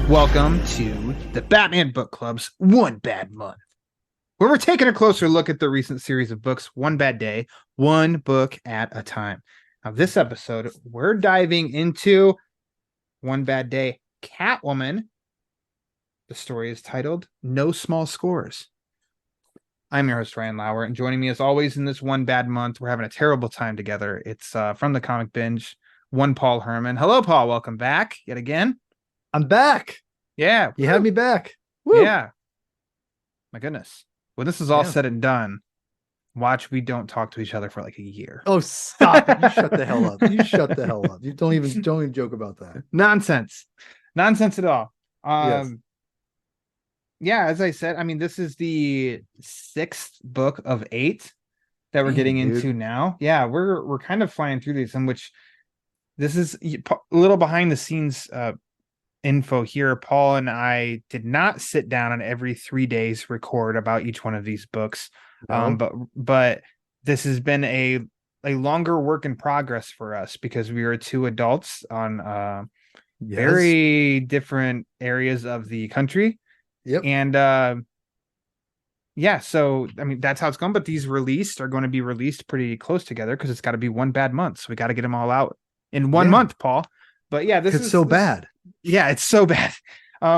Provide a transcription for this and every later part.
Welcome to the Batman Book Club's One Bad Month, where we're taking a closer look at the recent series of books, One Bad Day, one book at a time. Now, this episode, we're diving into One Bad Day, Catwoman. The story is titled No Small Scores. I'm your host, Ryan Lauer, and joining me as always in this One Bad Month, we're having a terrible time together. It's from the Comic Binge, one Paul Hermann. Hello, Paul. Welcome back yet again. I'm back. Yeah. You had me back. Woo. Yeah. My goodness. When this is all said and done, watch we don't talk to each other for like a year. Oh, stop it. You shut the hell up. You shut the hell up. You don't even joke about that. Nonsense at all. Yes. Yeah, as I said, I mean, this is the 6th book of 8 that we're getting into now. Yeah, we're kind of flying through these, in which this is a little behind the scenes info here. Paul and I did not sit down and every 3 days record about each one of these books. No. But this has been a longer work in progress for us because we are two adults on very different areas of the country. Yep. And yeah, so I mean that's how it's going. But these are going to be released pretty close together because it's got to be one bad month. So we got to get them all out in one month, Paul. But yeah, this is so bad. Yeah, it's so bad.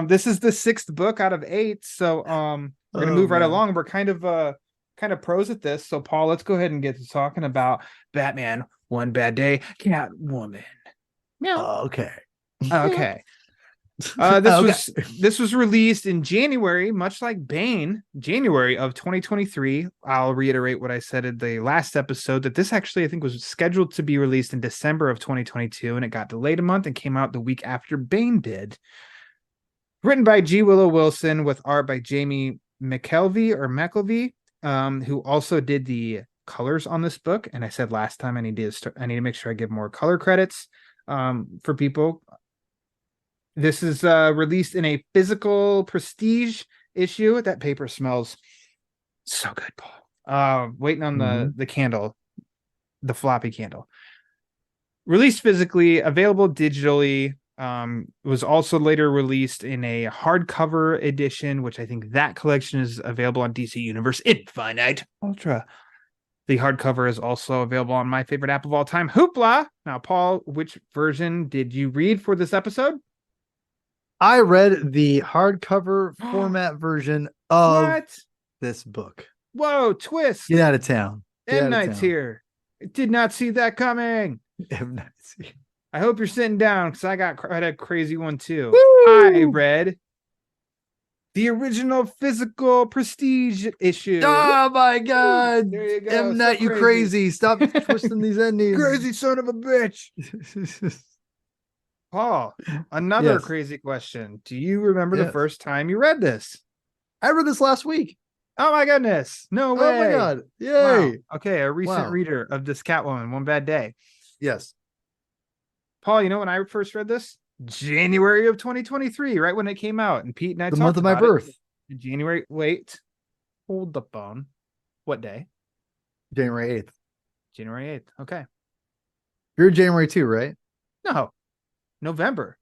This is the 6th book out of 8. So we're gonna move right along. We're kind of pros at this. So Paul, let's go ahead and get to talking about Batman One Bad Day, Catwoman. Yeah. Okay. This was released in January, much like Bane, January of 2023. I'll reiterate what I said in the last episode, that this actually I think was scheduled to be released in December of 2022, and it got delayed a month and came out the week after Bane did. Written by G. Willow Wilson with art by Jamie McKelvey, who also did the colors on this book. And I said last time I need to make sure I give more color credits for people. This is released in a physical prestige issue. That paper smells so good, Paul. Waiting on the candle, the floppy candle. Released physically, available digitally. Was also later released in a hardcover edition, which I think that collection is available on DC Universe Infinite Ultra. The hardcover is also available on my favorite app of all time, Hoopla. Now, Paul, which version did you read for this episode? I read the hardcover format version of this book. Whoa, twist. Get out of town. M. Night's here. I did not see that coming. M. Night's here. I hope you're sitting down because I got quite a crazy one too. Woo! I read the original physical prestige issue. Oh my God. There you go. M. Night, you crazy. Stop twisting these endings. Crazy son of a bitch. Paul, another crazy question. Do you remember the first time you read this? I read this last week. Oh my goodness. No way. Oh my God. Yay. Wow. Okay, a recent reader of this Catwoman, One Bad Day. Yes. Paul, you know when I first read this? January of 2023, right when it came out. And Pete and I the month of my birth. January. Wait. Hold the phone. What day? January 8th. January 8th. Okay. You're January 2, right? No. November.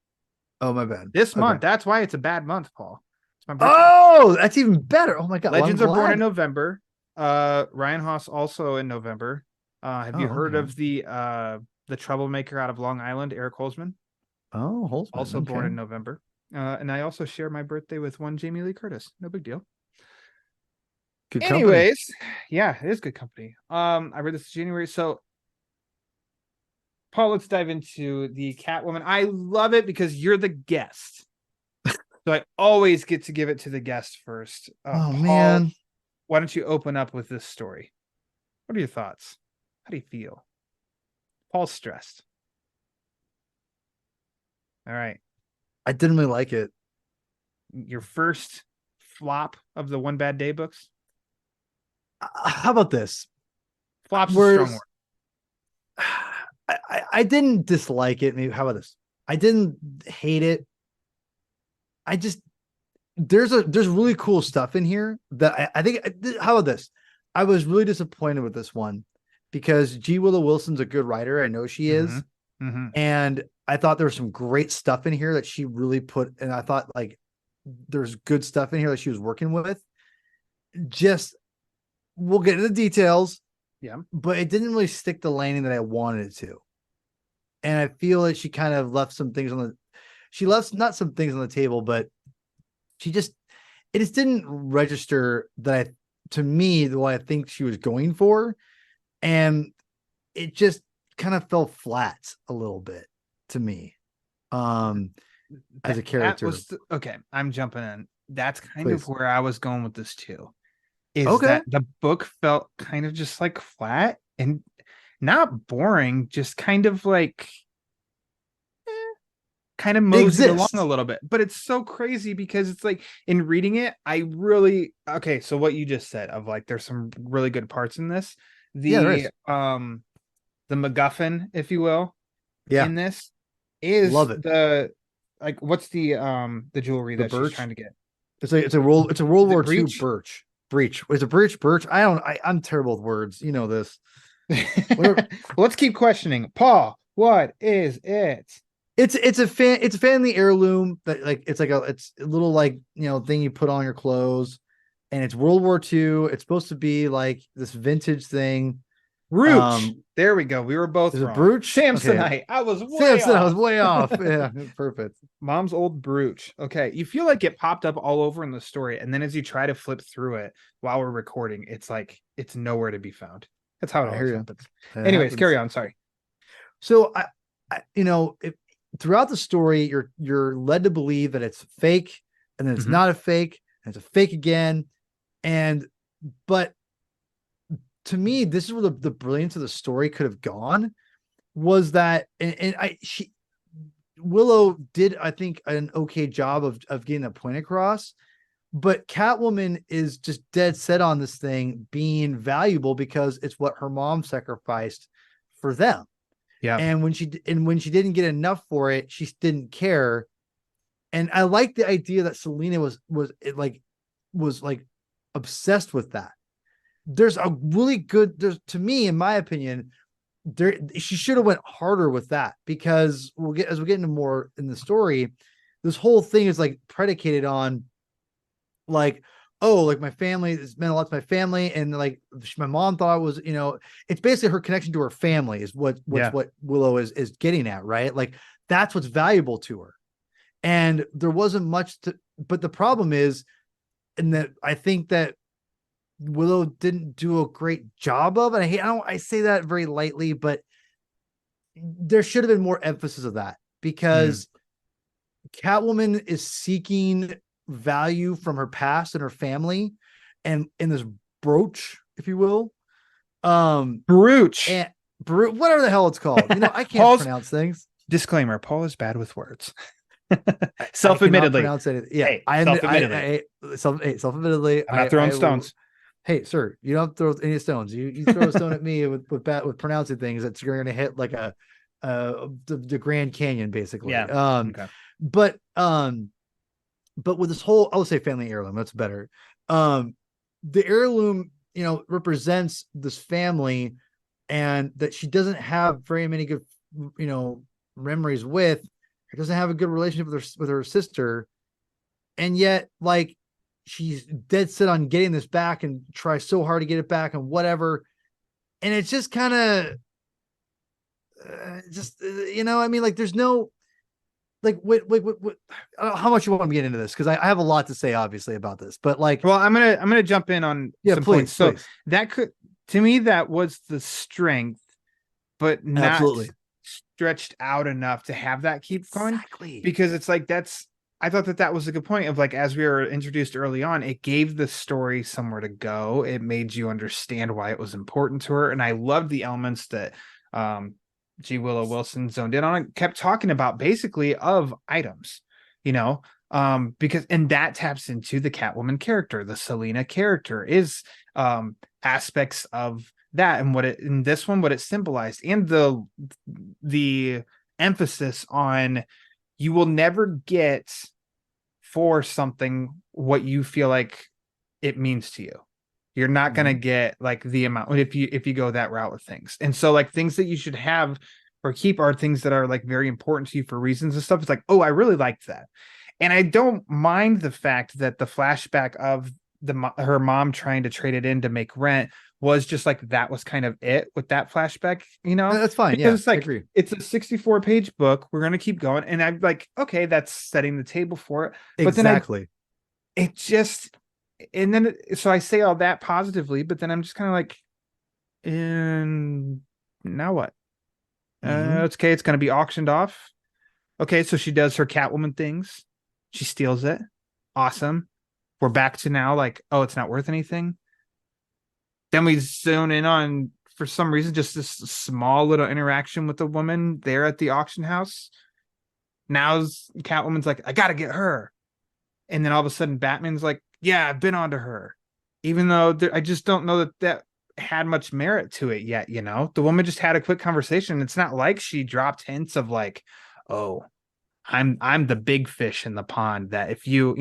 Oh, my bad. This month. That's why it's a bad month, Paul. It's my birthday. Oh, that's even better. Oh my God. Legends are born in November. Ryan Haas also in November. Have you heard of the troublemaker out of Long Island, Eric Holzman? Oh, Holzman. Also born in November. And I also share my birthday with one Jamie Lee Curtis. No big deal. Good Anyways, yeah, it is good company. I read this in January. So Paul, let's dive into the Catwoman. I love it because you're the guest. So I always get to give it to the guest first. Paul, man. Why don't you open up with this story? What are your thoughts? How do you feel? Paul's stressed. All right. I didn't really like it. Your first flop of the One Bad Day books? How about this? Flop's a strong word. I didn't dislike it. Maybe how about this? I didn't hate it. I just there's really cool stuff in here that I think. How about this? I was really disappointed with this one because G. Willow Wilson's a good writer. I know she is. Mm-hmm. And I thought there was some great stuff in here that she really put, and I thought like there's good stuff in here that she was working with. Just we'll get into the details, Yeah. but it didn't really stick the landing that I wanted it to. And I feel like she kind of left some things on the she left not some things on the table, but she just it just didn't register that I to me the way I think she was going for. And it just kind of fell flat a little bit to me. As a That character. was okay. I'm jumping in. That's kind of Please. where I was going with this too. Is Okay. that the book felt kind of just like flat and not boring, just kind of like kind of It moseyed along a exists. little bit. But it's so crazy because it's like in reading it, I really okay. So what you just said of like there's some really good parts in this. Yeah, there is. The MacGuffin, if you will, Yeah. in this is Love it. the like what's the jewelry The that she's birch. trying to get? It's a World Is it War II breach? birch. Breach. Is it birch? I'm terrible with words. You know this. Let's keep questioning. Paul, what is it? It's a family heirloom that like it's a little like thing you put on your clothes, and it's World War II. It's supposed to be like this vintage thing. Brooch. There we go. We were both Is it wrong. brooch? Okay. Samsonite. I was way Samson, I was off. way off. Yeah, perfect. Mom's old brooch. Okay. You feel like it popped up all over in the story. And then as you try to flip through it while we're recording, it's like it's nowhere to be found. That's how it I always hear you. happens. That Anyways, happens. carry on. Sorry. So throughout the story, you're led to believe that it's fake, and then it's Mhm. not a fake, and it's a fake again. And but to me, this is where the brilliance of the story could have gone was that, and Willow did, I think, an okay job of getting a point across, but Catwoman is just dead set on this thing being valuable because it's what her mom sacrificed for them. Yeah. And when she didn't get enough for it, she didn't care. And I like the idea that Selena was like obsessed with that. There's a really good there's to me, in my opinion, there she should have went harder with that, because as we get into more in the story, this whole thing is like predicated on like, oh, like my family, it's meant a lot to my family, and like my mom thought it was, it's basically her connection to her family is Yeah. what Willow is getting at, right? Like that's what's valuable to her. And there wasn't much to, but the problem is, and that I think that Willow didn't do a great job of, and I say that very lightly, but there should have been more emphasis of that, Mm. because Catwoman is seeking value from her past and her family, and in this brooch, if you will, Brooch. and whatever the hell it's called. I can't Paul's pronounce things. disclaimer. Paul is bad with words. I cannot Self-admittedly. pronounce it. Yeah, Hey, I am. self-admittedly. Self-admittedly, I'm not throwing I will. stones. Hey, sir, you don't throw any stones. You throw a stone at me with pronouncing things that you're going to hit like the Grand Canyon, basically. Yeah. Okay. But with this whole, I would say family heirloom, that's better. The heirloom, represents this family, and that she doesn't have very many good, memories with. She doesn't have a good relationship with her sister, and yet, like, she's dead set on getting this back and tries so hard to get it back and whatever. And it's just kind of, I mean, like, there's no, like, what how much you want me to get into this? Because I have a lot to say, obviously, about this, but like, Well, I'm gonna jump in on yeah, some points. please, So please. that could, to me, that was the strength, but not Absolutely. stretched out enough to have that keep going. Exactly. Because it's like I thought that was a good point of like as we were introduced early on, it gave the story somewhere to go. It made you understand why it was important to her, and I loved the elements that G. Willow Wilson zoned in on and kept talking about, basically of items, because and that taps into the Catwoman character. The Selena character is aspects of that, and what it in this one, what it symbolized, and the emphasis on you will never get for something what you feel like it means to you. You're not going to get like the amount if you go that route with things. And so like things that you should have keep are things that are like very important to you for reasons and stuff. It's like, oh, I really liked that. And I don't mind the fact that the flashback of her mom trying to trade it in to make rent was just like that was kind of it with that flashback, That's fine. because Yeah, it's I like agree. it's a 64-page book. We're gonna keep going. And I'm like, okay, that's setting the table for it. But then Exactly. it just and then so I say all that positively, but then I'm just kind of like, and now what? Mm-hmm. It's okay, it's gonna be auctioned off. Okay, so she does her Catwoman things. She steals it. Awesome. We're back to now like, oh, it's not worth anything. Then we zone in on, for some reason, just this small little interaction with the woman there at the auction house. Now Catwoman's like, I gotta get her. And then all of a sudden Batman's like, yeah, I've been onto her. Even though I just don't know that had much merit to it yet, The woman just had a quick conversation. It's not like she dropped hints of like, oh, I'm the big fish in the pond that if you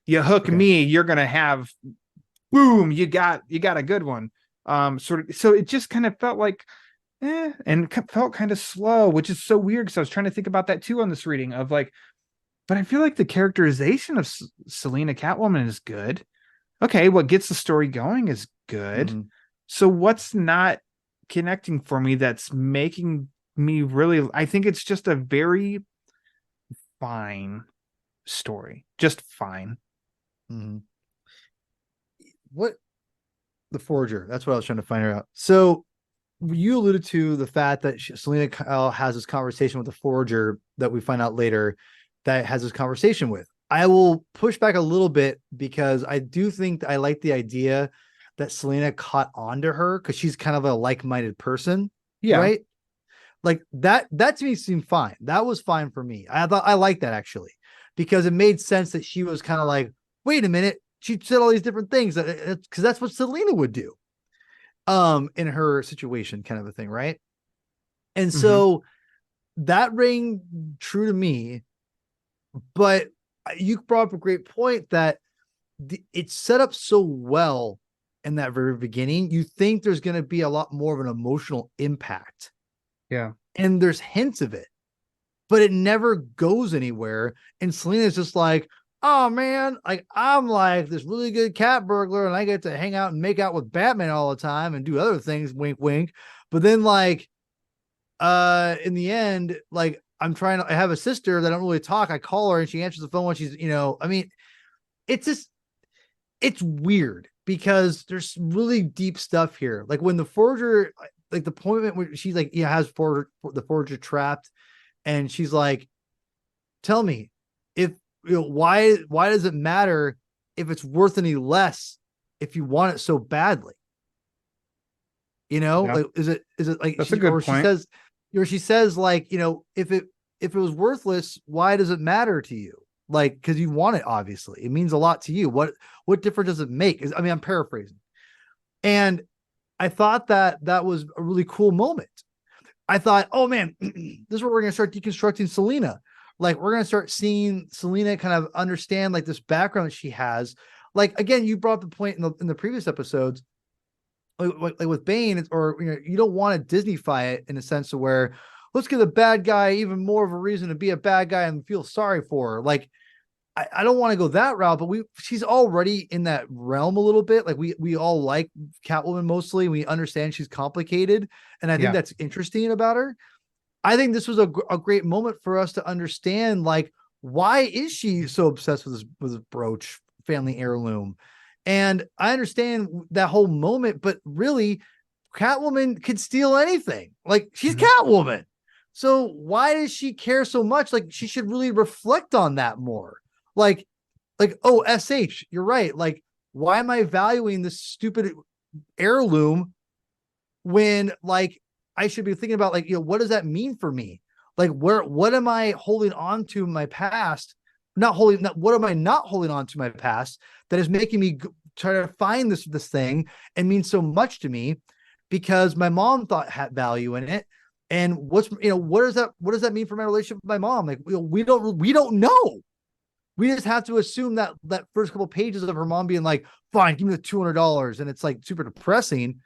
hook Okay. me, you're gonna have boom, you got a good one. Sort of, so it just kind of felt like and felt kind of slow, which is so weird because I was trying to think about that too on this reading of like, but I feel like the characterization of Selena Catwoman is good. Okay, what gets the story going is good. Mm-hmm. So what's not connecting for me that's making me really, I think it's just a very fine story. Just fine. Mm-hmm. What the Forger? That's what I was trying to find out. So you alluded to the fact that Selena Kyle has this conversation with the Forger that we find out later that has this conversation with. I will push back a little bit because I do think I like the idea that Selena caught on to her because she's kind of a like-minded person, Yeah. right? Like that to me seemed fine. That was fine for me. I thought I liked that actually because it made sense that she was kind of like, wait a minute, she said all these different things because that's what Selena would do in her situation, kind of a thing, right? And Mm-hmm. so that rang true to me, but you brought up a great point that it's set up so well in that very beginning. You think there's going to be a lot more of an emotional impact, Yeah. and there's hints of it, but it never goes anywhere. And Selena's just like, oh man, like I'm like this really good cat burglar and I get to hang out and make out with Batman all the time and do other things, wink, wink. But then like in the end, like I have a sister that I don't really talk. I call her and she answers the phone when she's, I mean, it's just it's weird because there's really deep stuff here. Like when the Forger, like the point where she's like, has the Forger trapped, and she's like, tell me if why does it matter if it's worth any less if you want it so badly? Yeah. Like is it like That's a good point. she says like, if it was worthless, why does it matter to you? Like, because you want it, obviously. It means a lot to you. What difference does it make? I mean, I'm paraphrasing. And I thought that was a really cool moment. I thought, oh man, this is where we're gonna start deconstructing Selena. Like we're gonna start seeing Selena kind of understand like this background that she has. Like again, you brought up the point in the previous episodes, like with Bane, or you don't want to Disneyfy it in a sense of where let's give the bad guy even more of a reason to be a bad guy and feel sorry for her. Like I don't want to go that route, but she's already in that realm a little bit. Like we all like Catwoman mostly. We understand she's complicated, and I think Yeah. that's interesting about her. I think this was a great moment for us to understand like why is she so obsessed with this brooch family heirloom, and I understand that whole moment, but really, Catwoman could steal anything. Like she's Mhm. Catwoman, so why does she care so much? Like she should really reflect on that more. Like oh you're right. Like why am I valuing this stupid heirloom when like I should be thinking about like, what does that mean for me? Like what am I holding on to in my past? What am I not holding on to my past that is making me try to find this thing and means so much to me because my mom thought had value in it. And what does that mean for my relationship with my mom? Like we don't know. We just have to assume that first couple pages of her mom being like, fine, give me the $200. And it's like super depressing.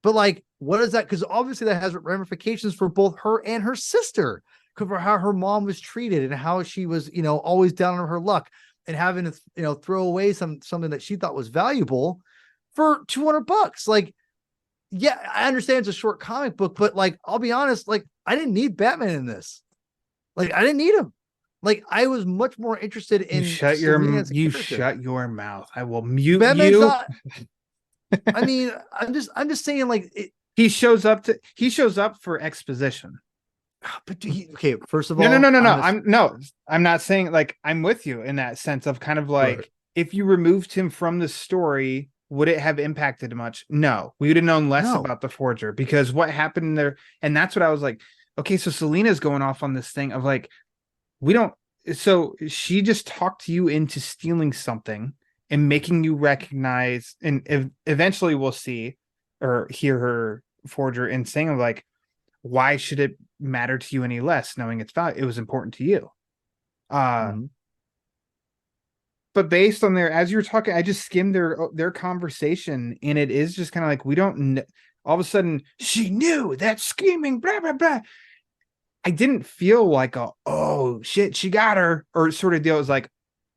But like, what is that? Because obviously that has ramifications for both her and her sister, for how her mom was treated and how she was, always down on her luck and having to, throw away something that she thought was valuable for $200. Like, yeah, I understand it's a short comic book, but like, I'll be honest, like, I didn't need Batman in this. Like, I didn't need him. Like, I was much more interested in Selena as a character. Shut your mouth. I will mute Batman's you. not. I mean, I'm just saying, like, he shows up for exposition. But okay, first of all, no. I'm not saying, like, I'm with you in that sense of kind of like, right, if you removed him from the story, would it have impacted much? No, we would have known less about the Forger, because what happened there, and that's what I was like, okay, so Selena's going off on this thing of like, so she just talked you into stealing something and making you recognize, and eventually we'll see or hear her Forger and saying like, why should it matter to you any less, knowing its value? It was important to you. But based on as you're talking, I just skimmed their conversation, and it is just kind of like, we don't all of a sudden she knew that scheming blah blah blah. I didn't feel like oh shit, she got her, or sort of deal. It was like,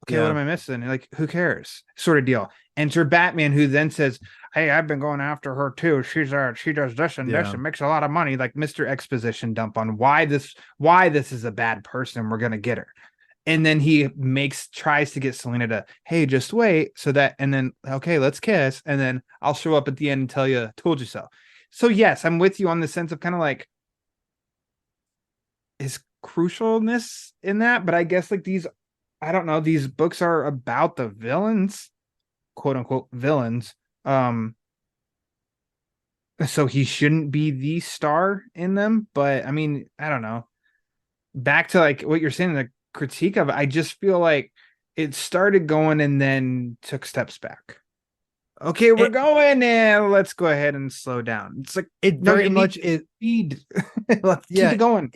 okay, what am I missing? Like, who cares? Sort of deal. Enter Batman, who then says, hey, I've been going after her too. She does this and this and makes a lot of money. Like Mr. Exposition dump on why this is a bad person. We're gonna get her. And then he tries to get Selena to, hey, just wait. So that, and then, okay, let's kiss. And then I'll show up at the end and tell you, told you so. So yes, I'm with you on the sense of kind of like, his crucialness in that. But I guess like I don't know, these books are about the villains, quote unquote villains. So he shouldn't be the star in them. But I mean, I don't know. Back to like what you're saying, the critique of it, I just feel like it started going and then took steps back. Okay, we're going and let's go ahead and slow down. It's like it very much is speed. Let's keep it going.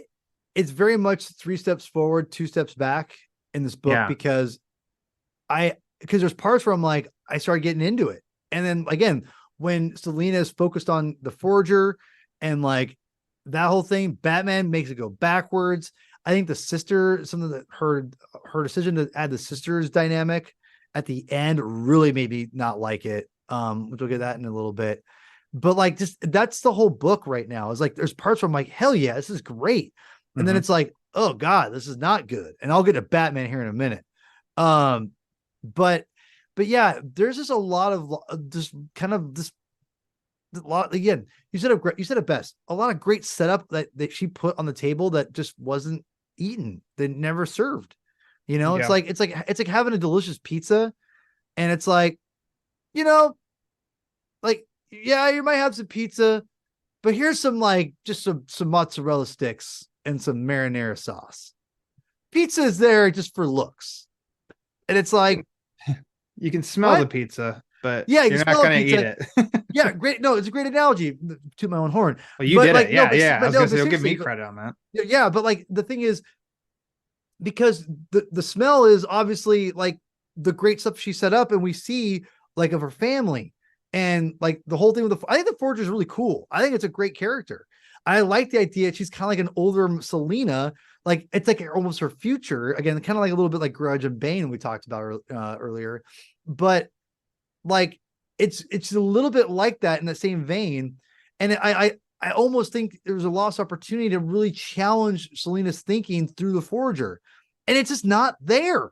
It's very much 3 steps forward, 2 steps back in this book, because there's parts where I'm like, I started getting into it. And then again, when Selena is focused on the Forger and like that whole thing, Batman makes it go backwards. I think the sister, something that her decision to add the sisters dynamic at the end really made me not like it. Which we'll get that in a little bit. But like, just that's the whole book right now. Is like, there's parts where I'm like, hell yeah, this is great. And then it's like, oh God, this is not good. And I'll get to Batman here in a minute. But yeah, there's just a lot of just kind of this lot. Again, you said it best. A lot of great setup that she put on the table that just wasn't eaten. They never served. It's like having a delicious pizza, and it's like, like, yeah, you might have some pizza, but here's some like just some mozzarella sticks and some marinara sauce. Pizza is there just for looks. And it's like, you can smell the pizza, but yeah, you're not going to eat it. Yeah, great. No, it's a great analogy to my own horn. Well, you did it. Yeah. I was going to say, you'll give me credit on that. Yeah, but like the thing is, because the smell is obviously like the great stuff she set up, and we see like of her family, and like the whole thing with I think the Forger is really cool. I think it's a great character. I like the idea. She's kind of like an older Selena. Like it's like almost her future again, kind of like a little bit like Grudge and Bane we talked about earlier, but like it's a little bit like that in the same vein. And I almost think there's a lost opportunity to really challenge Selena's thinking through the Forger, and it's just not there.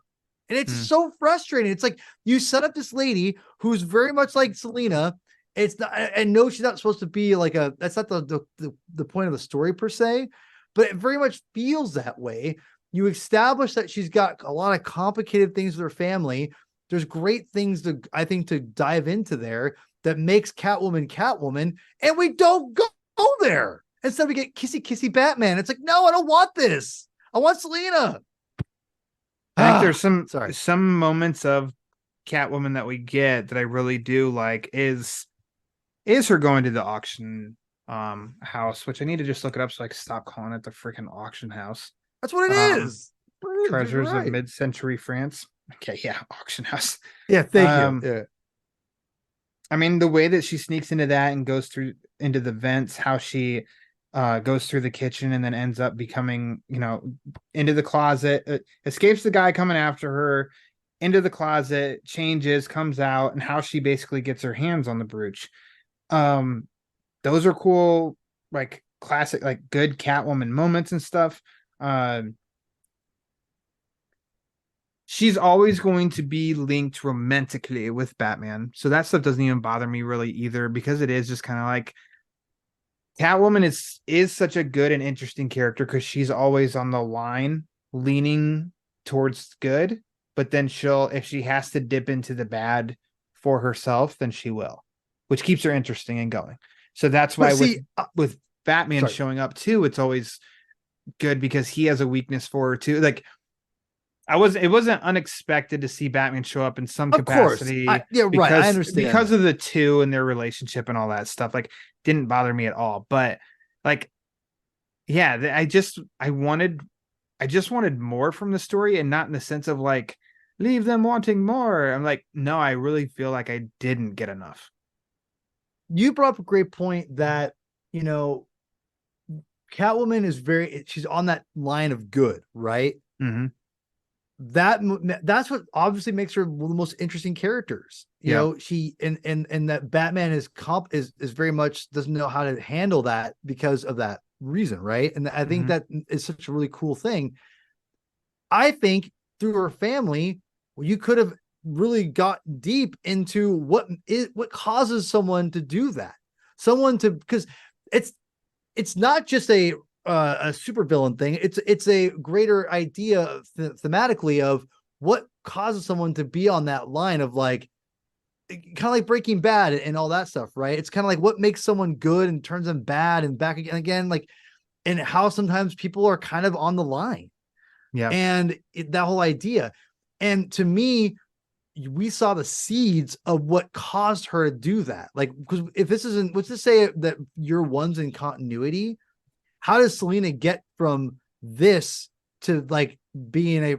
And it's so frustrating. It's like you set up this lady who's very much like Selena. It's not, and no, she's not supposed to be like that's not the point of the story per se, but it very much feels that way. You establish that she's got a lot of complicated things with her family. There's great things I think to dive into there that makes Catwoman, and we don't go there. Instead we get kissy Batman. It's like, no, I don't want this. I want Selena. I think there's some moments of Catwoman that we get that I really do like is her going to the auction house, which I need to just look it up so I can stop calling it the freaking auction house. That's what it is. Treasures of mid-century France. Okay, yeah, auction house. Yeah, thank you. Yeah. I mean, the way that she sneaks into that and goes through into the vents, how she goes through the kitchen and then ends up becoming, into the closet, escapes the guy coming after her, into the closet, changes, comes out, and how she basically gets her hands on the brooch. Those are cool, like classic, like good Catwoman moments and stuff. She's always going to be linked romantically with Batman. So that stuff doesn't even bother me really either, because it is just kind of like Catwoman is such a good and interesting character because she's always on the line leaning towards good, but then if she has to dip into the bad for herself, then she will, which keeps her interesting and going. So that's why with Batman showing up too, it's always good because he has a weakness for her too. Like it wasn't unexpected to see Batman show up in some capacity. Right. I understand because of the two and their relationship and all that stuff. Like, didn't bother me at all. But like, yeah, I just wanted more from the story, and not in the sense of like leave them wanting more. I'm like, no, I really feel like I didn't get enough. You brought up a great point that Catwoman is she's on that line of good, right? Mm-hmm. That's what obviously makes her one of the most interesting characters. You know, she and that Batman is very much doesn't know how to handle that because of that reason, right? And I think that is such a really cool thing. I think through her family, you could have really got deep into what causes someone to do that. Because it's not just a supervillain thing. It's a greater idea thematically of what causes someone to be on that line of like, kind of like Breaking Bad and all that stuff, right? It's kind of like what makes someone good and turns them bad and back again, like, and how sometimes people are kind of on the line. Yeah. And that whole idea. And to me, we saw the seeds of what caused her to do that. Like, because if this isn't, let's just say that year one's in continuity, how does Selina get from this to like being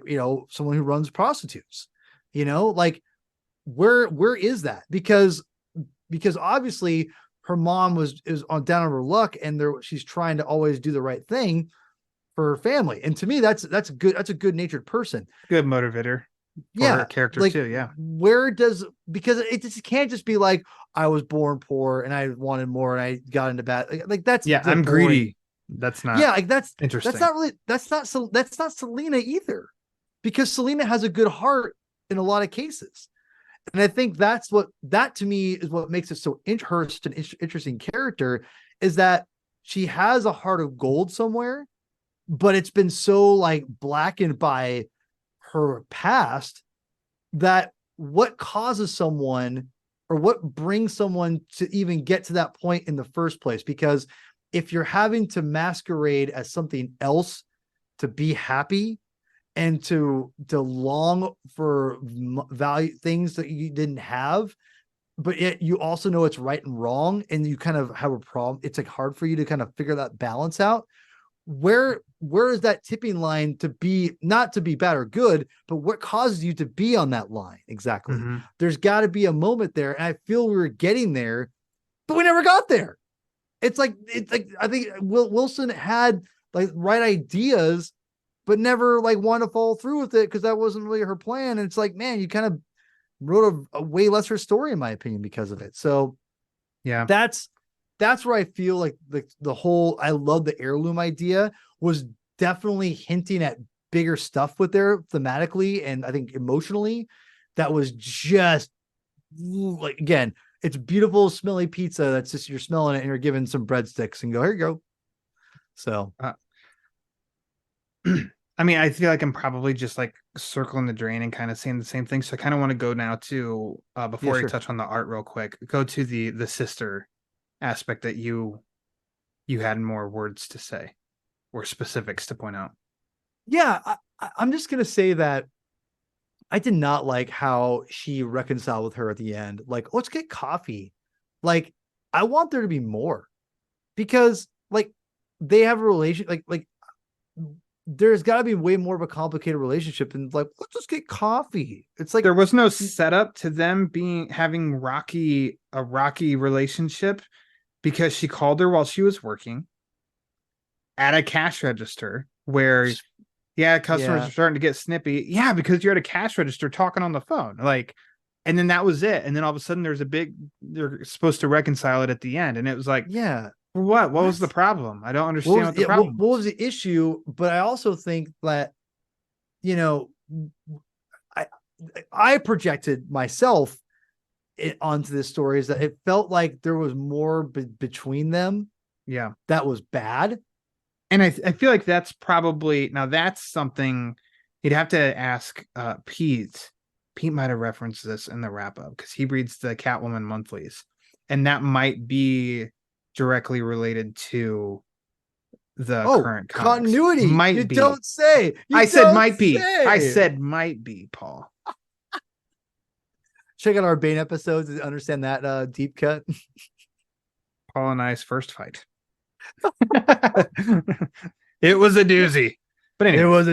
someone who runs prostitutes? Like where is that? Because obviously her mom is on down on her luck, and she's trying to always do the right thing for her family. And to me, that's a good natured person. Good motivator. For her character like, too. Yeah. Because it just can't just be like, I was born poor and I wanted more and I got into bad. Like that's I'm boring. greedy. That's not like that's interesting. That's not Selina either, because Selina has a good heart in a lot of cases. And I think that to me is what makes it so such an interesting character, is that she has a heart of gold somewhere, but it's been so like blackened by her past that what causes someone, or what brings someone to even get to that point in the first place? Because if you're having to masquerade as something else to be happy and to long for value things that you didn't have, but yet you also know it's right and wrong, and you kind of have a problem, it's like hard for you to kind of figure that balance out. Where is that tipping line to be, not to be bad or good, but what causes you to be on that line? Exactly. There's got to be a moment there. And I feel we were getting there, but we never got there. It's like I think Wilson had like right ideas, but never like wanted to follow through with it because that wasn't really her plan. And it's like, man, you kind of wrote a way lesser story, in my opinion, because of it. So yeah, that's where I feel like the whole, I love the heirloom idea, was definitely hinting at bigger stuff with there thematically and I think emotionally. That was just like, again, it's beautiful, smelly pizza. That's just, you're smelling it and you're given some breadsticks and go, here you go. So, I mean, I feel like I'm probably just like circling the drain and kind of saying the same thing. So I kind of want to go now to, before I touch on the art real quick, go to the sister aspect that you had more words to say or specifics to point out. Yeah, I'm just going to say that I did not like how she reconciled with her at the end. Like, let's get coffee. Like, I want there to be more, because like they have a relation, like there's got to be way more of a complicated relationship than like, let's just get coffee. It's like there was no setup to them having a rocky relationship. because she called her while she was working at a cash register where, yeah, customers Yeah. are starting to get snippy. Yeah, because you're at a cash register talking on the phone. Like, and then that was it. And then all of a sudden they're supposed to reconcile it at the end. And it was like, Yeah. for what? What What? was the problem? I don't understand what the problem What was. was the issue? But I also think that, you know, I I projected myself onto this story is that it felt like there was more between them Yeah. that was bad. And I feel like that's probably now that's something you'd have to ask Pete. Pete might have referenced this in the wrap up because he reads the Catwoman monthlies, and that might be directly related to the Oh, current comics. continuity. You Might be. don't say. You I said don't might be. I say. said might be, Paul. Check out our Bane episodes to understand that deep cut. Paul and I's first fight. It was a doozy. But It anyway, was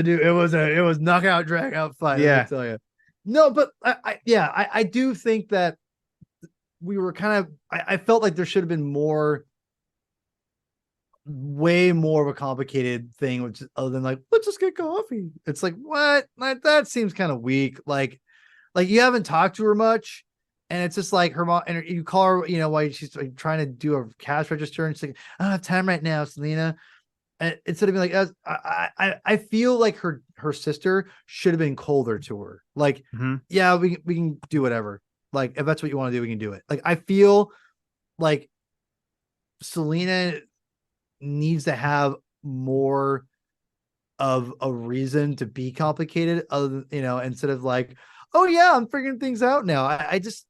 it was knockout drag out fight. Let me yeah. tell you. No, but I do think that we were kind of I felt like there should have been way more of a complicated thing, which other than like, let's just get coffee. It's like, what? Like, that seems kind of weak. Like you haven't talked to her much. And it's just like her mom, and you call her, while she's like trying to do a cash register, and she's like, I don't have time right now, Selena. And instead of being like, I feel like her sister should have been colder to her. Like, yeah, we can do whatever. Like, if that's what you want to do, we can do it. Like, I feel like Selena needs to have more of a reason to be complicated, other than, instead of like, oh yeah, I'm figuring things out now. I just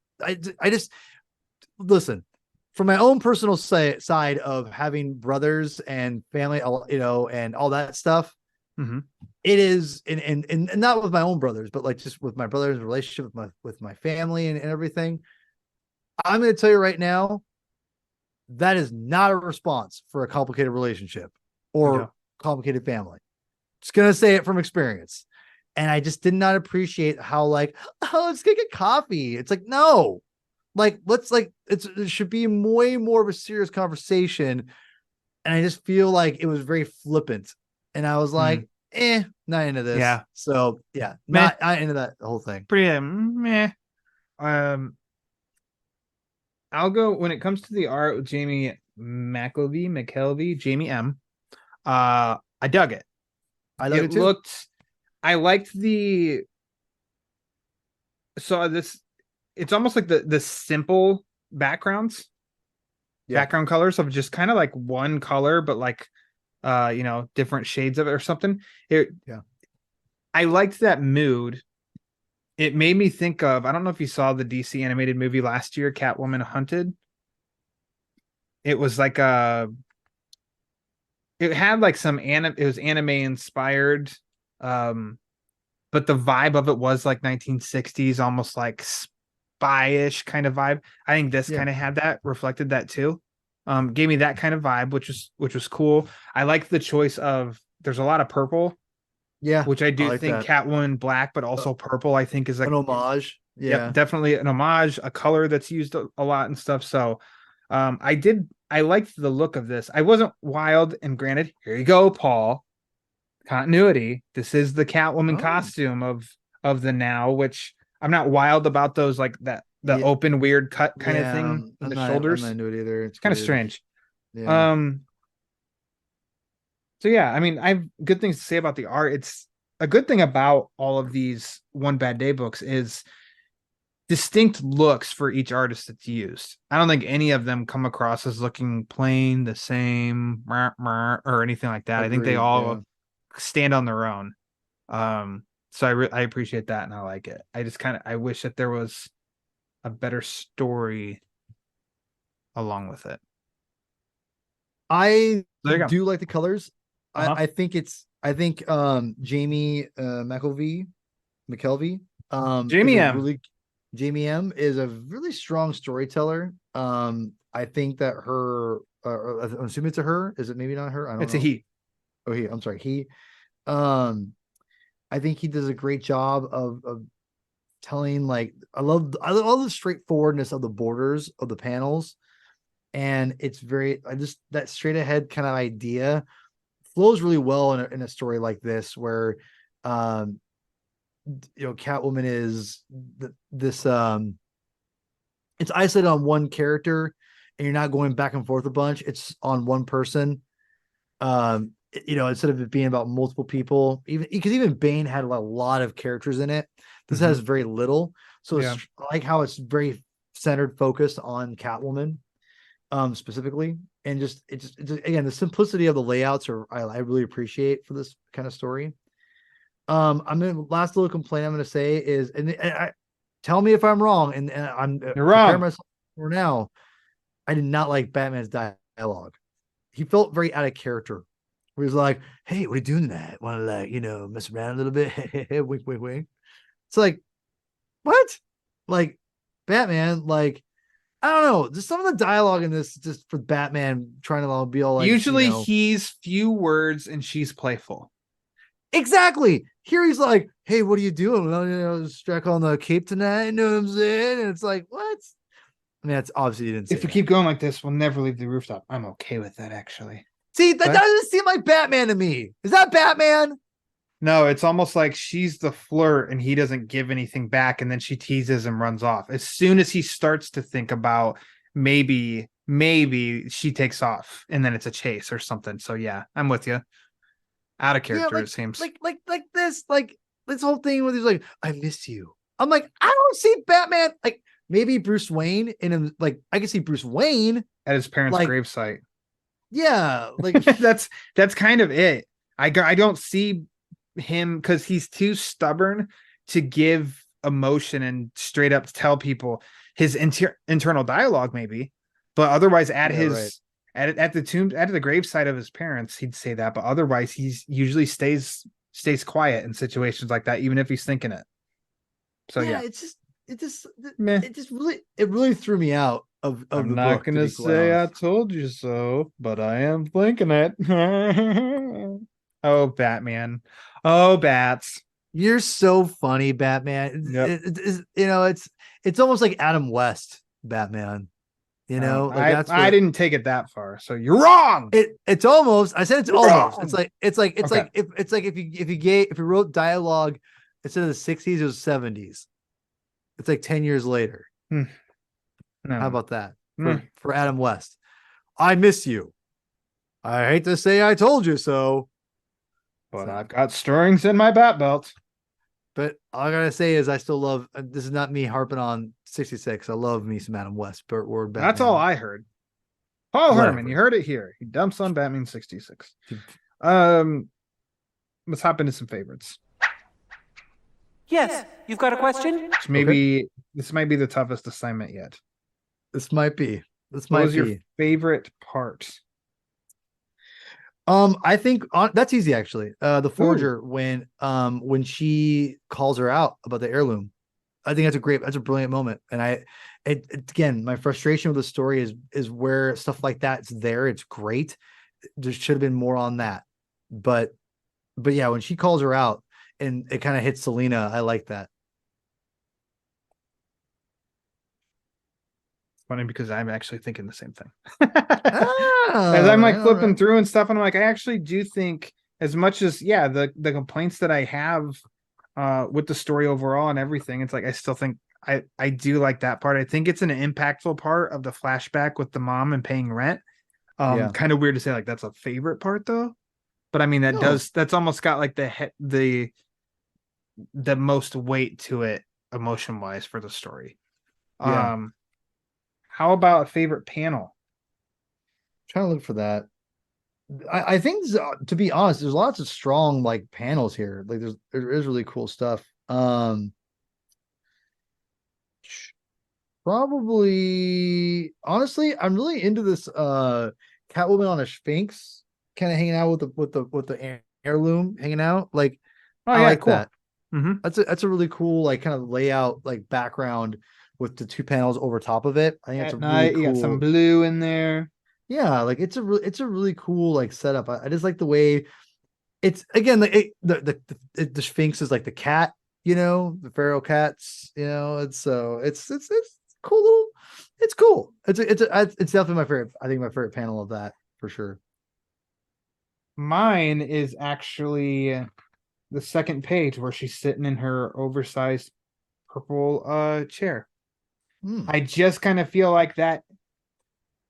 listen, from my own personal side of having brothers and family, and all that stuff. It is, and not with my own brothers, but like just with my brother's relationship with my family and everything. I'm going to tell you right now, that is not a response for a complicated relationship or complicated family. Just going to say it from experience. And I just did not appreciate how like, oh, let's get coffee. It's like, no, like, let's like, it should be way more of a serious conversation. And I just feel like it was very flippant. And I was like, not into this. Yeah. So yeah, not into that whole thing. Pretty meh. I'll go when it comes to the art with Jamie McKelvey, Jamie M. I dug it. I dug it too. I liked it's almost like the simple backgrounds, background colors of just kind of like one color, but like, different shades of it or something. I liked that mood. It made me think of, I don't know if you saw the DC animated movie last year, Catwoman Hunted. It was like it had like it was anime inspired. But the vibe of it was like 1960s, almost like spy-ish kind of vibe. I think this kind of had that, reflected that too. Gave me that kind of vibe, which was cool. I like the choice of, there's a lot of purple. Yeah, which I do like think that. Catwoman black, but also purple, I think is like an homage. Yeah, definitely an homage, a color that's used a lot and stuff. So I liked the look of this. I wasn't wild, and granted, here you go, Paul. Continuity. This is the Catwoman costume of the now, which I'm not wild about those, like the open weird cut kind of thing on the shoulders. I'm not into it either. It's kind of strange. Yeah. So yeah, I mean, I have good things to say about the art. It's a good thing about all of these One Bad Day books is distinct looks for each artist that's used. I don't think any of them come across as looking plain, the same, or anything like that. I think they all stand on their own. So I appreciate that, and I like it. I just I wish that there was a better story along with it. I do like the colors. I think Jamie McKelvey, Jamie M. Jamie M is a really strong storyteller. I think that I'm assuming it's a her. Is it maybe not her? I don't know. It's a he. Oh, he. I'm sorry. He. I think he does a great job of telling, like, I love the straightforwardness of the borders of the panels. and it's very I just that straight ahead kind of idea flows really well in a story like this where um Catwoman is this it's isolated on one character and you're not going back and forth a bunch. It's on one person. Instead of it being about multiple people, even Bane had a lot of characters in it. This has very little. So it's I like how it's very centered, focused on Catwoman, specifically. And again, the simplicity of the layouts I really appreciate for this kind of story. Last little complaint I'm gonna say is, tell me if I'm wrong, and I'm You're wrong. myself for now. I did not like Batman's dialogue. He felt very out of character. Where he's like, "Hey, what are you doing tonight? Want to mess around a little bit?" Wink, wink, wink. It's like, what? Like, Batman, like, I don't know. Just some of the dialogue in this, just for Batman trying to be all like, usually he's few words and she's playful. Exactly. Here he's like, "Hey, what are you doing? Well, strike on the cape tonight." You know what I'm saying? And it's like, what? I mean, that's obviously you didn't say If we that. keep going like this, we'll never leave the rooftop. I'm okay with that, actually. See, that doesn't seem like Batman to me. Is that Batman? No, it's almost like she's the flirt and he doesn't give anything back, and then she teases and runs off. As soon as he starts to think about maybe she takes off, and then it's a chase or something. So yeah, I'm with you. Out of character, it seems. Like this whole thing where he's like, "I miss you." I'm like, I don't see Batman. Like maybe Bruce Wayne like I can see Bruce Wayne at his parents' gravesite. Yeah, like that's kind of it. I don't see him because he's too stubborn to give emotion and straight up tell people his internal dialogue, maybe, but otherwise at at the tomb, at the gravesite of his parents, he'd say that, but otherwise he's usually stays quiet in situations like that, even if he's thinking it. So yeah, it really threw me out of I'm the not book. Gonna say I told you so, but I am thinking it. Oh, Batman. Oh, bats. You're so funny, Batman. Yep. It's almost like Adam West Batman. I didn't take it that far, so you're wrong. It's almost. I said it's you're almost. Wrong. It's like if you wrote dialogue instead of the 60s, it was 70s. It's like 10 years later. No. How about that for Adam West? I miss you. I hate to say I told you so, but I've got stirrings in my bat belt. But all I gotta say is I still love. This is not me harping on 66. I love me some Adam West. Word Batman. That's all I heard. Paul Hermann, you heard it here. He dumps on Batman 66. Let's hop into some favorites. Yes, you've got a question? This might be the toughest assignment yet. This might be. What was your favorite part? I think that's easy actually. The Forger when she calls her out about the heirloom. I think that's a brilliant moment. And again, my frustration with the story is where stuff like that's there. It's great. There should have been more on that. But yeah, when she calls her out and it kind of hits Selena, I like that. Funny because I'm actually thinking the same thing. As I'm like flipping through and stuff, and I'm like, I actually do think, as much as the complaints that I have with the story overall and everything, it's like I still think I do like that part. I think it's an impactful part of the flashback with the mom and paying rent. Kind of weird to say like that's a favorite part though, but I mean that's almost got like the most weight to it emotion wise for the story. How about a favorite panel? I'm trying to look for that. I think, to be honest, there's lots of strong like panels here. Like there is really cool stuff. Probably, honestly, I'm really into this Catwoman on a Sphinx, kind of hanging out with the heirloom, hanging out. Like, I like cool. That. Mm-hmm. That's a really cool like kind of layout, like background with the two panels over top of it. I think it's really cool. You got some blue in there. Yeah, like it's a really cool like setup. I just like the way it's, again, the Sphinx is like the cat, the feral cats, it's cool It's cool. It's definitely my favorite. I think my favorite panel of that for sure. Mine is actually the second page where she's sitting in her oversized purple chair. I just kind of feel like that.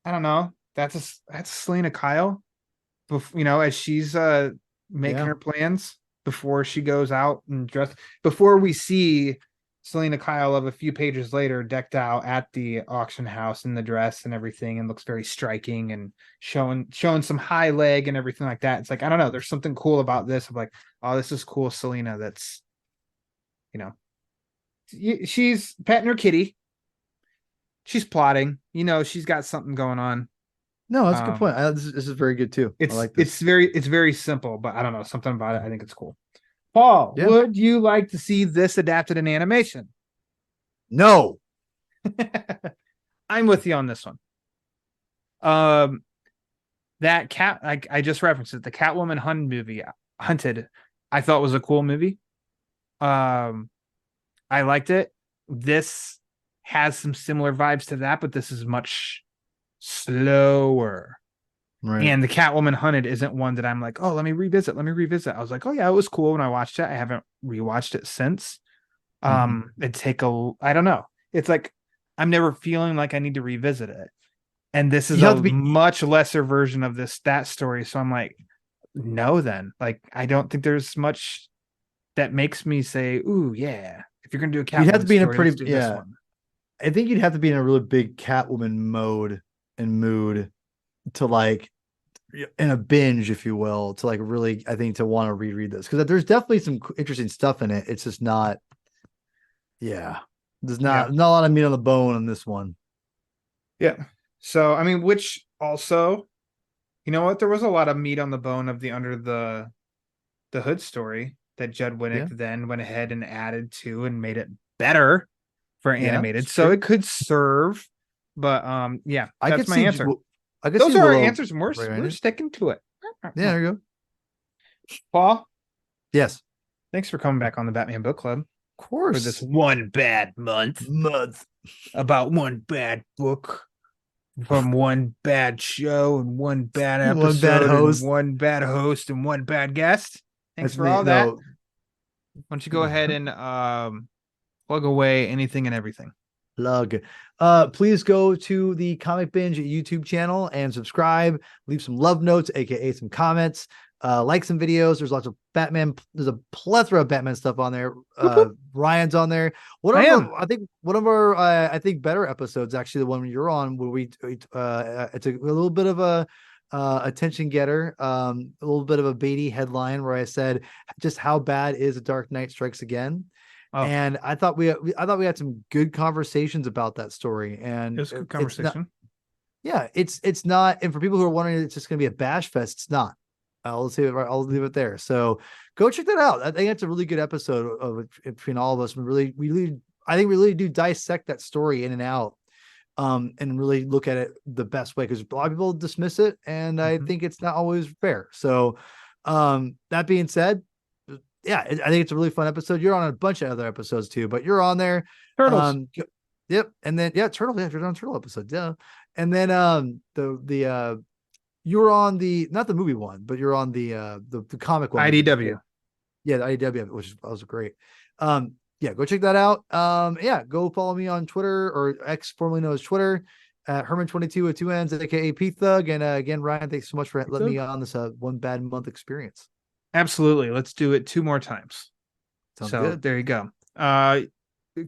I don't know. That's Selena Kyle, as she's making her plans before she goes out and before we see Selena Kyle of a few pages later decked out at the auction house in the dress and everything, and looks very striking and showing some high leg and everything like that. It's like, I don't know, there's something cool about this. I'm like, oh, this is cool. Selena, that's, she's petting her kitty. She's plotting, she's got something going on. No, that's a good point. This is very good too. I like this. It's very simple, but I don't know, something about it. I think it's cool. Paul, would you like to see this adapted in animation? No. I'm with you on this one. That cat, I just referenced it. The Catwoman Hunted, I thought was a cool movie. I liked it. This has some similar vibes to that, but this is much slower. Right. And the Catwoman Hunted isn't one that I'm like, oh, let me revisit. I was like, oh yeah, it was cool when I watched it. I haven't rewatched it since. I don't know. It's like I'm never feeling like I need to revisit it. And this is a much lesser version of that story. So I'm like, no, then. Like, I don't think there's much that makes me say, ooh, yeah. If you're gonna do a Catwoman, you'd have to be story, in a pretty I think you'd have to be in a really big Catwoman mode and mood to like in a binge, if you will, to like really, I think, to want to reread this, because there's definitely some interesting stuff in it. It's just not, there's not a lot of meat on the bone on this one. Yeah. So I mean, which also, you know what? There was a lot of meat on the bone of the Under the Hood story that Judd Winnick then went ahead and added to and made it better for animated. So it could serve, but that's my answer. Those are our answers, and we're sticking to it. Yeah, there you go. Paul? Yes. Thanks for coming back on the Batman Book Club. Of course. For this one bad month. About one bad book from one bad show and one bad episode, one bad host, and one bad host, and one bad guest. Thanks for all that. Why don't you go ahead and plug away anything and everything? Plug. Please go to the Comic Binge YouTube channel and subscribe. Leave some love notes, aka some comments. Like some videos. There's lots of Batman. There's a plethora of Batman stuff on there. Ryan's on there. I think one of our better episodes, actually, the one you're on, where it's a little bit of a attention getter, a little bit of a baity headline where I said just how bad is A Dark Knight Strikes Again. And I thought we had some good conversations about that story, and it was a good conversation. It's not, and for people who are wondering, it's just going to be a bash fest. It's not. I'll leave it there. So go check that out. I think it's a really good episode of between all of us. I think we really do dissect that story in and out, and really look at it the best way, because a lot of people dismiss it, and I think it's not always fair. So, that being said, I think it's a really fun episode. You're on a bunch of other episodes too, but you're on there. Turtles. Yep. And then Turtle. Yeah, you're on Turtle episode. Yeah. And then you're on the, not the movie one, but you're on the comic one. IDW. Yeah, the IDW, which was great. Go check that out. Go follow me on Twitter, or X, formerly known as Twitter, at Herman22 with 2 N's, aka P Thug. And again, Ryan, thanks so much for letting me on this one bad month experience. Absolutely. Let's do it 2 more times. Sounds good. There you go.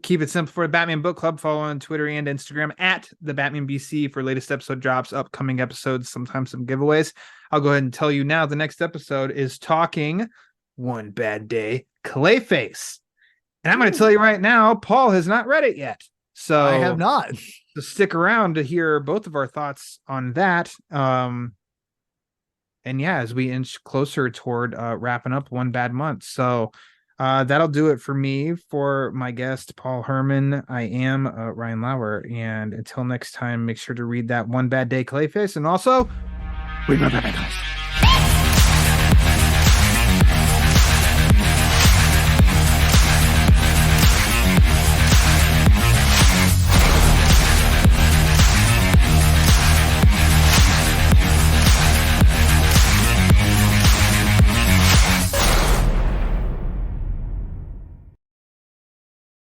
Keep it simple for the Batman Book Club. Follow on Twitter and Instagram at the Batman BC for latest episode drops, upcoming episodes, sometimes some giveaways. I'll go ahead and tell you now, the next episode is talking One Bad Day Clayface. And I'm going to tell you right now, Paul has not read it yet. So I have not. So stick around to hear both of our thoughts on that. And as we inch closer toward wrapping up One Bad Month. So that'll do it for me. For my guest, Paul Hermann, I am Ryan Lauer. And until next time, make sure to read that One Bad Day Clayface. And also, read my Batman comics.